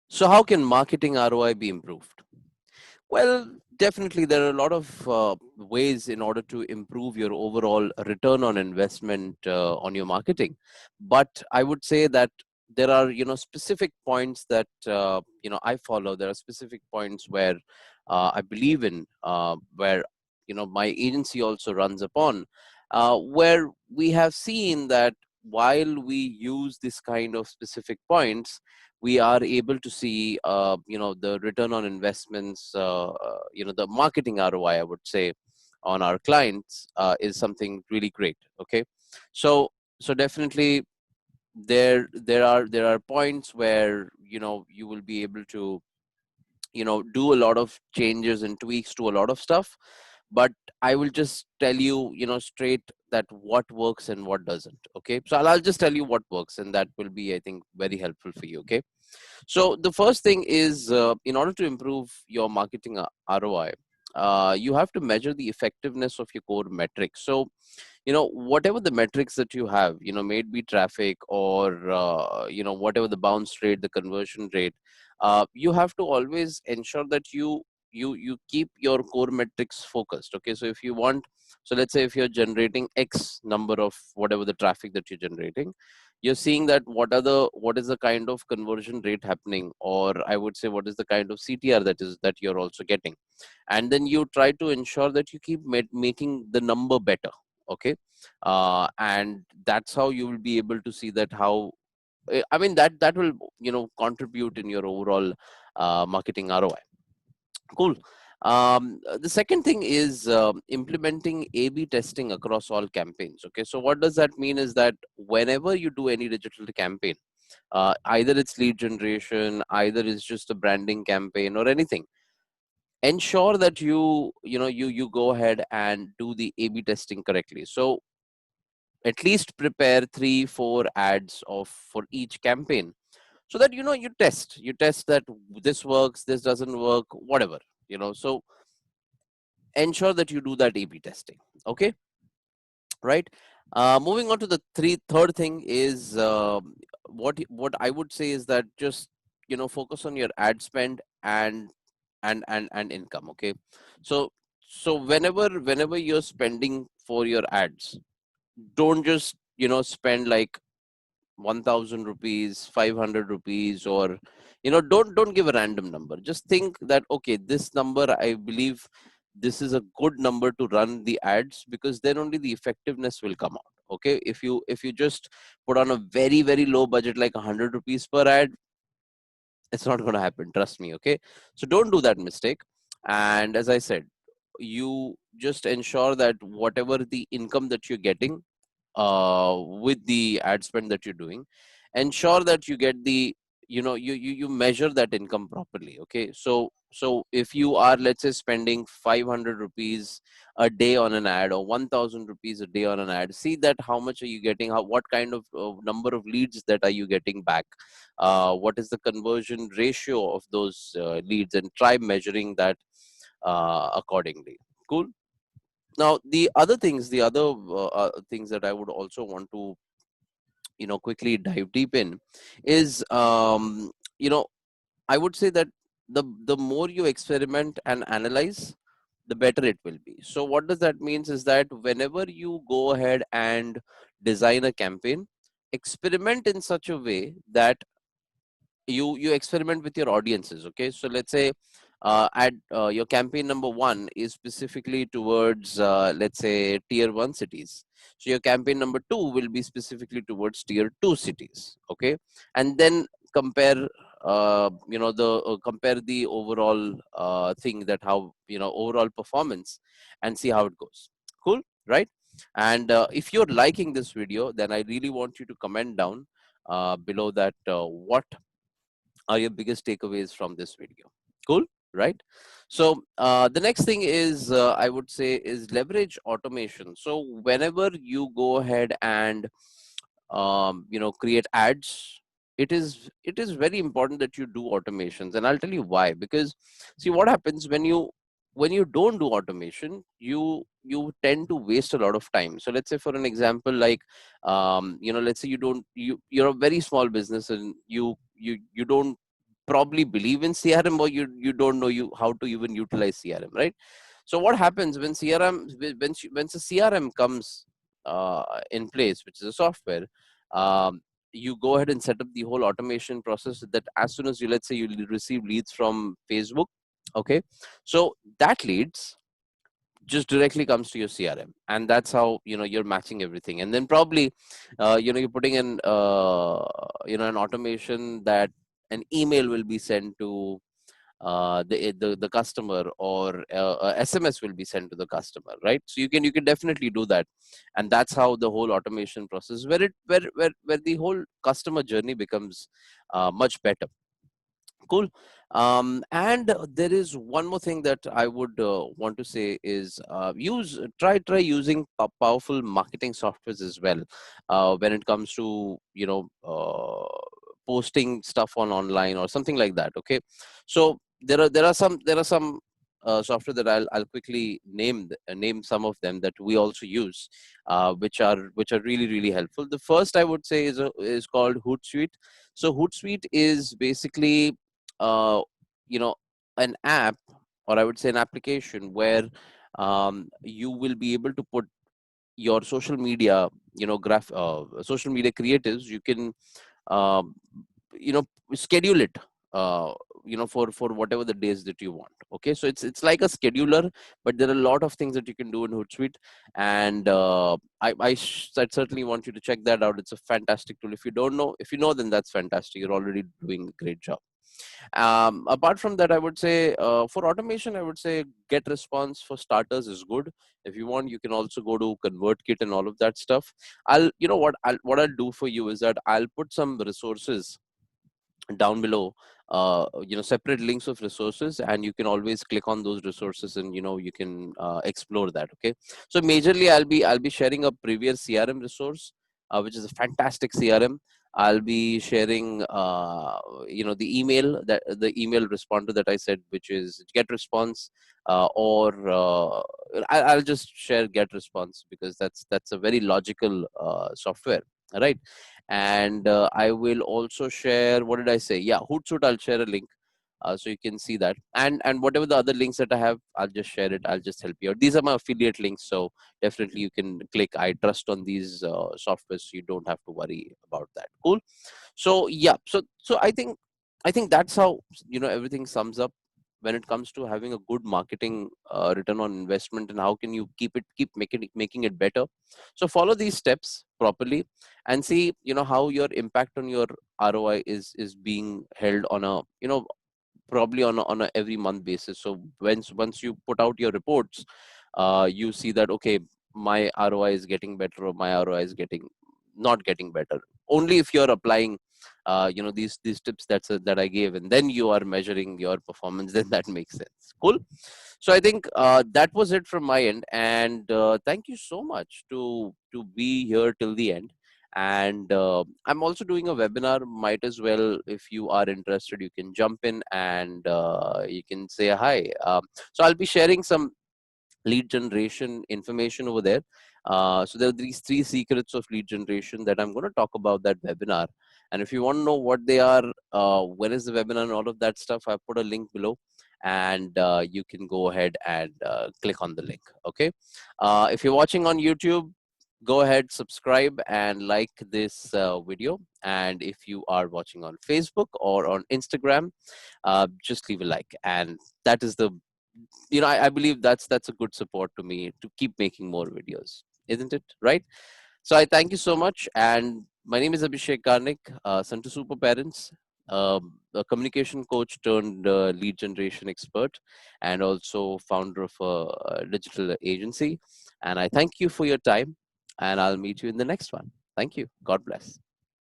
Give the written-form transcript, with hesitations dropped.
So how can marketing ROI be improved? Well, definitely there are a lot of ways in order to improve your overall return on investment on your marketing. But I would say that there are, specific points that, I follow. There are specific points where I believe in, where, my agency also runs upon, where we have seen that while we use this kind of specific points, we are able to see the return on investments, the marketing ROI, I would say, on our clients is something really great. Okay, so definitely there are points where you will be able to do a lot of changes and tweaks to a lot of stuff. But I will just tell you, straight, that what works and what doesn't. Okay, so I'll just tell you what works, and that will be, I think, very helpful for you. Okay, so the first thing is, in order to improve your marketing ROI, you have to measure the effectiveness of your core metrics. So, whatever the metrics that you have, may it be traffic or, whatever the bounce rate, the conversion rate, you have to always ensure that you keep your core metrics focused. Okay, so if you want, so let's say if you're generating X number of whatever the traffic that you're generating, you're seeing that what is the kind of conversion rate happening, or I would say what is the kind of CTR that you're also getting, and then you try to ensure that you keep making the number better. Okay, and that's how you will be able to see that how, I mean, that will contribute in your overall marketing ROI. Cool. The second thing is implementing A/B testing across all campaigns. Okay, so what does that mean is that whenever you do any digital campaign, either it's lead generation, either it's just a branding campaign or anything, ensure that you go ahead and do the A/B testing correctly. So at least prepare 3 4 ads of for each campaign, so that you test that this works, this doesn't work, whatever. So ensure that you do that A/B testing. Okay, right. Moving on to the third thing is, what I would say is that just focus on your ad spend and income. Okay, so whenever you're spending for your ads, don't just spend like 1000 rupees, 500 rupees, or don't give a random number. Just think that, okay, this number, I believe this is a good number to run the ads, because then only the effectiveness will come out. Okay, if you just put on a very very low budget like 100 rupees per ad, it's not going to happen, trust me. Okay, so don't do that mistake. And as I said, you just ensure that whatever the income that you're getting with the ad spend that you're doing, ensure that you get the you measure that income properly. Okay, so if you are, let's say, spending 500 rupees a day on an ad, or 1000 rupees a day on an ad, see that how much are you getting, what kind of number of leads that are you getting back, what is the conversion ratio of those leads, and try measuring that accordingly. Cool. Now the other things that I would also want to quickly dive deep in is, you know I would say that the more you experiment and analyze, the better it will be. So what does that means is that whenever you go ahead and design a campaign, experiment in such a way that you experiment with your audiences. Okay, so let's say your campaign number one is specifically towards, let's say, tier 1 cities. So your campaign number two will be specifically towards tier 2 cities. Okay, and then compare, compare the overall thing, that how overall performance, and see how it goes. Cool, right? And if you're liking this video, then I really want you to comment down below that, what are your biggest takeaways from this video. Cool, right? So the next thing is, I would say, is leverage automation. So whenever you go ahead and create ads, it is very important that you do automations, and I'll tell you why. Because see, what happens when you don't do automation, you tend to waste a lot of time. So let's say, for an example, like, let's say you're a very small business, and you don't probably believe in CRM, or you don't know you how to even utilize CRM, right? So what happens when once a CRM comes in place, which is a software, you go ahead and set up the whole automation process that as soon as you, let's say you receive leads from Facebook, okay, so that leads just directly comes to your CRM, and that's how you're matching everything. And then probably you're putting in an automation that an email will be sent to the customer, or SMS will be sent to the customer, right? So you can definitely do that, and that's how the whole automation process, where the whole customer journey becomes much better. Cool. And there is one more thing that I would want to say is try using powerful marketing softwares as well when it comes to posting stuff on online or something like that. Okay, so there are some software that I'll quickly name some of them that we also use, which are really really helpful. The first I would say is called Hootsuite. So Hootsuite is basically uh, you know an app, or I would say an application, where you will be able to put your social media social media creatives. You can um, you know schedule it for whatever the days that you want. Okay, so it's like a scheduler, but there are a lot of things that you can do in Hootsuite. And I certainly want you to check that out. It's a fantastic tool. If you don't know, if you know, then that's fantastic. You're already doing a great job. Apart from that, I would say for automation, I would say Get Response for starters is good. If you want, you can also go to ConvertKit and all of that stuff. What I'll do for you is that I'll put some resources down below, separate links of resources, and you can always click on those resources, and you can explore that. Okay, so majorly I'll be sharing a previous CRM resource, which is a fantastic CRM. I'll be sharing the email responder that I said, which is Get Response, or I'll just share Get Response because that's a very logical software, right? And I will also share, what did I say? Yeah, Hootsuite, I'll share a link, so you can see that. And whatever the other links that I have, I'll just share it. I'll just help you out. These are my affiliate links, so definitely you can click I trust on these softwares, so you don't have to worry about that. Cool. So yeah, so I think that's how everything sums up when it comes to having a good marketing return on investment, and how can you keep making it better. So follow these steps properly, and see how your impact on your ROI is being held on a probably on a every month basis. So once you put out your reports, you see that, okay, my ROI is getting better, or my ROI is getting not getting better. Only if you're applying these tips that I gave, and then you are measuring your performance, then that makes sense. Cool. So I think that was it from my end, and thank you so much to be here till the end. And I'm also doing a webinar. Might as well, if you are interested, you can jump in, and you can say hi. So I'll be sharing some lead generation information over there. So there are these 3 secrets of lead generation that I'm going to talk about that webinar. And if you want to know what they are, when is the webinar and all of that stuff, I put a link below, and you can go ahead and click on the link. Okay. If you're watching on YouTube, go ahead, subscribe and like this video. And if you are watching on Facebook or on Instagram, just leave a like. And that is the I believe that's a good support to me to keep making more videos, isn't it? Right. So I thank you so much. And my name is Abhishek Karnik, son to super parents, a communication coach turned lead generation expert, and also founder of a digital agency. And I thank you for your time, and I'll meet you in the next one. Thank you. God bless.